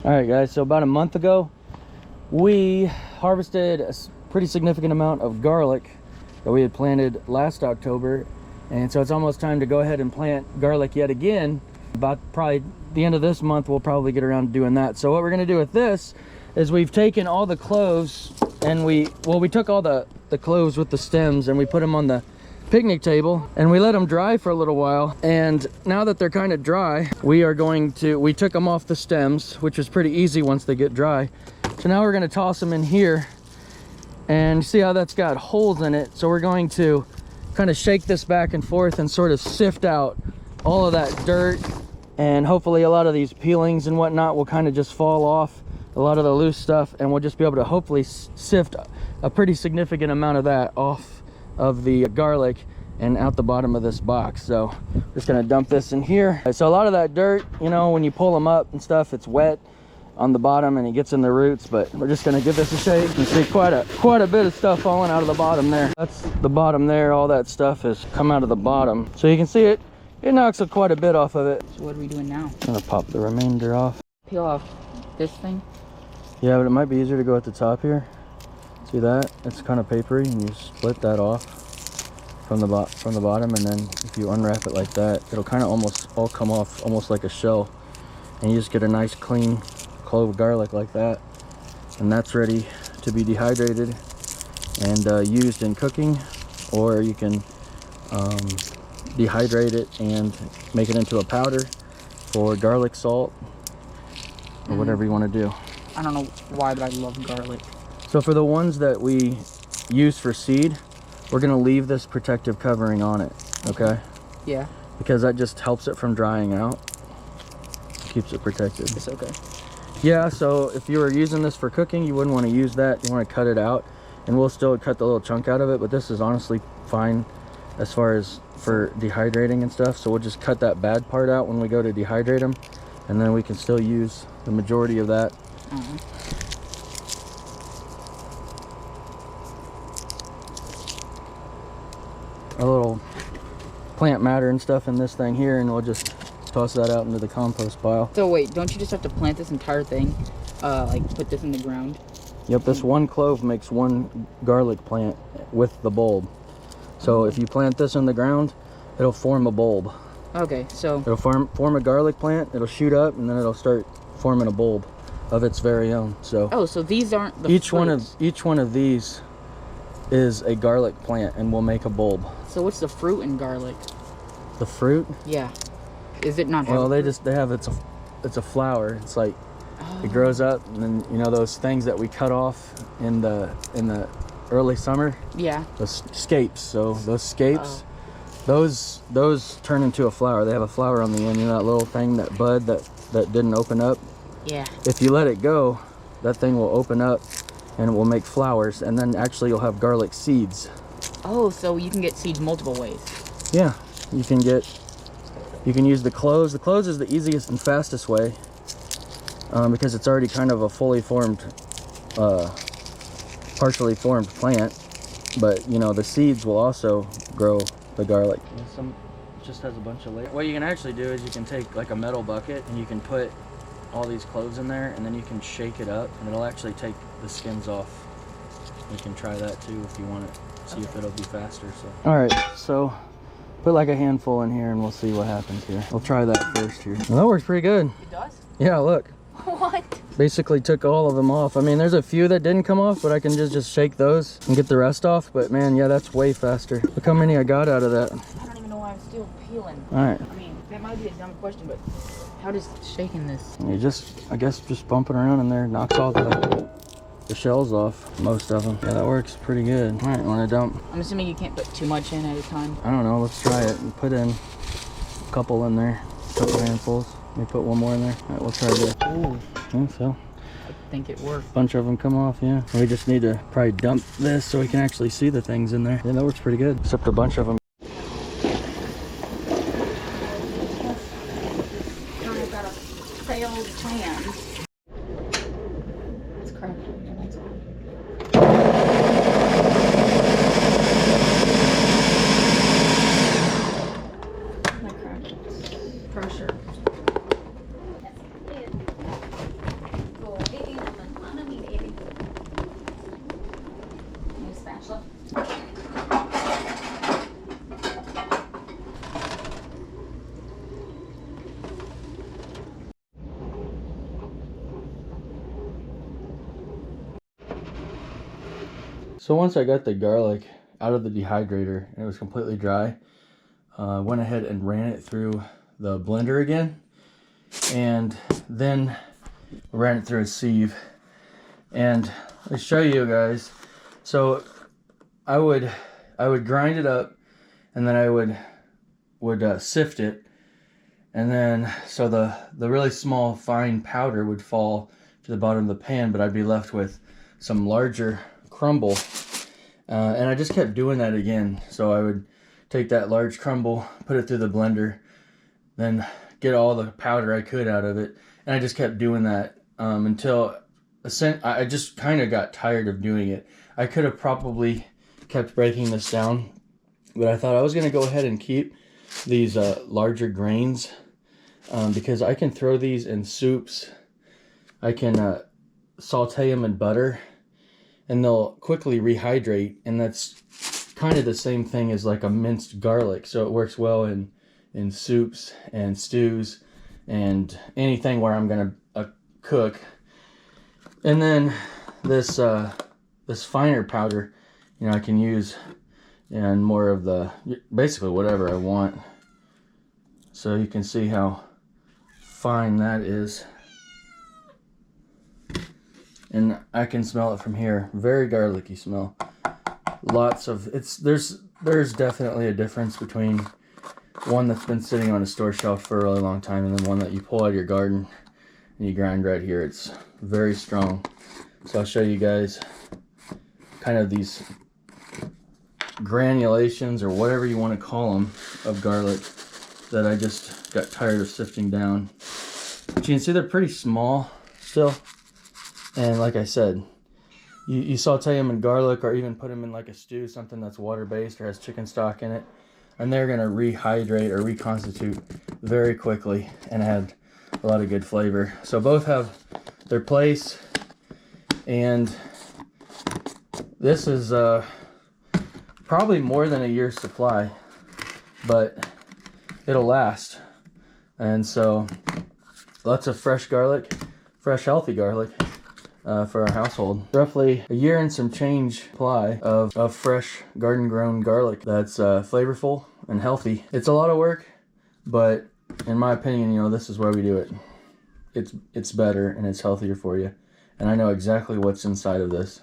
All right, guys, so about a month ago, we harvested a pretty significant amount of garlic that we had planted last October. And so it's almost time to go ahead and plant garlic yet again. About probably the end of this month, we'll probably get around to doing that. So what we're gonna do with this is we've taken all the cloves and we took all the cloves with the stems and we put them on the picnic table and we let them dry for a little while. And now that they're kind of dry, we took them off the stems, which is pretty easy once they get dry. So now we're going to toss them in here and see how that's got holes in it. So we're going to kind of shake this back and forth and sort of sift out all of that dirt, and hopefully a lot of these peelings and whatnot will kind of just fall off, a lot of the loose stuff, and we'll just be able to hopefully sift a pretty significant amount of that off of the garlic and out the bottom of this box. So just gonna dump this in here. So a lot of that dirt, you know, when you pull them up and stuff, it's wet on the bottom and it gets in the roots, but we're just gonna give this a shake. You see quite a bit of stuff falling out of the bottom there. That's the bottom there. All that stuff has come out of the bottom, so you can see it knocks quite a bit off of it. So what are we doing now? I'm gonna pop the remainder off. Peel off this thing? Yeah, but it might be easier to go at the top here. See that? It's kind of papery, and you split that off from the bottom, and then if you unwrap it like that, it'll kind of almost all come off almost like a shell, and you just get a nice clean clove of garlic like that. And that's ready to be dehydrated and used in cooking, or you can dehydrate it and make it into a powder for garlic salt or whatever you want to do. I don't know why, but I love garlic. So for the ones that we use for seed, we're gonna leave this protective covering on it, okay? Yeah. Because that just helps it from drying out, keeps it protected. It's okay. Yeah, so if you were using this for cooking, you wouldn't want to use that. You want to cut it out, and we'll still cut the little chunk out of it, but this is honestly fine as far as for dehydrating and stuff. So we'll just cut that bad part out when we go to dehydrate them, and then we can still use the majority of that. A little plant matter and stuff in this thing here, and we'll just toss that out into the compost pile. So wait, don't you just have to plant this entire thing? Like put this in the ground? Yep, this one clove makes one garlic plant with the bulb. So if you plant this in the ground, it'll form a bulb. Okay, so it'll form a garlic plant, it'll shoot up, and then it'll start forming a bulb of its very own. So oh, so these aren't the each one of these is a garlic plant and will make a bulb. So what's the fruit in garlic? The fruit? Yeah. Is it not? Well, they have it's a flower. It's like it grows up, and then you know those things that we cut off in the early summer. Yeah. Those scapes. So those scapes, those turn into a flower. They have a flower on the end. You know that little thing, that bud that didn't open up. Yeah. If you let it go, that thing will open up and it will make flowers, and then actually you'll have garlic seeds. Oh, so you can get seeds multiple ways. Yeah, you can use the cloves. The cloves is the easiest and fastest way because it's already kind of a fully formed, partially formed plant. But you know, the seeds will also grow the garlic. Some just has a bunch of layers. What you can actually do is you can take like a metal bucket and you can put all these cloves in there, and then you can shake it up and it'll actually take the skins off. You can try that too if you want it. See if it'll be faster. So all right, so put like a handful in here and we'll see what happens here. We'll try that first here. Well, that works pretty good. It does? Yeah, look. What? Basically took all of them off. I mean, there's a few that didn't come off, but I can just shake those and get the rest off. But man, yeah, that's way faster. Look how many I got out of that. I don't even know why I'm still peeling. All right. I mean, that might be a dumb question, but how does shaking this? You I guess just bumping around in there knocks all the shells off, most of them. Yeah, that works pretty good. All right, want to dump? I'm assuming you can't put too much in at a time. I don't know, let's try it and put in a couple in there, a couple handfuls. Let me put one more in there. All right, we'll try this. Ooh. Yeah, so I think it worked. a bunch of them come off, yeah. We just need to probably dump this so we can actually see the things in there. Yeah, that works pretty good, except a bunch of them. I've got a failed plan. It's cracked. Pressure. So once I got the garlic out of the dehydrator and it was completely dry, I went ahead and ran it through the blender again, and then ran it through a sieve. And I'll show you guys. So I would grind it up, and then I would sift it, and then so the really small fine powder would fall to the bottom of the pan, but I'd be left with some larger crumble. And I just kept doing that again. So I would take that large crumble, put it through the blender, then get all the powder I could out of it, and I just kept doing that until I just kind of got tired of doing it. I could have probably kept breaking this down, but I thought I was going to go ahead and keep these larger grains because I can throw these in soups. I can saute them in butter, and they'll quickly rehydrate, and that's kind of the same thing as like a minced garlic, so it works well in soups and stews and anything where I'm going to cook. And then this finer powder, you know, I can use in more of the, basically whatever I want. So you can see how fine that is. And I can smell it from here. Very garlicky smell. Lots of, there's definitely a difference between one that's been sitting on a store shelf for a really long time and then one that you pull out of your garden and you grind right here. It's very strong. So I'll show you guys kind of these granulations, or whatever you want to call them, of garlic that I just got tired of sifting down. But you can see they're pretty small still. And like I said, you saute them in garlic, or even put them in like a stew, something that's water-based or has chicken stock in it, and they're going to rehydrate or reconstitute very quickly and add a lot of good flavor. So both have their place, and this is probably more than a year's supply, but it'll last. And so lots of fresh garlic, fresh healthy garlic for our household. Roughly a year and some change supply of fresh garden grown garlic that's flavorful and healthy. It's a lot of work, but in my opinion, you know, this is why we do it. It's better and it's healthier for you. And I know exactly what's inside of this.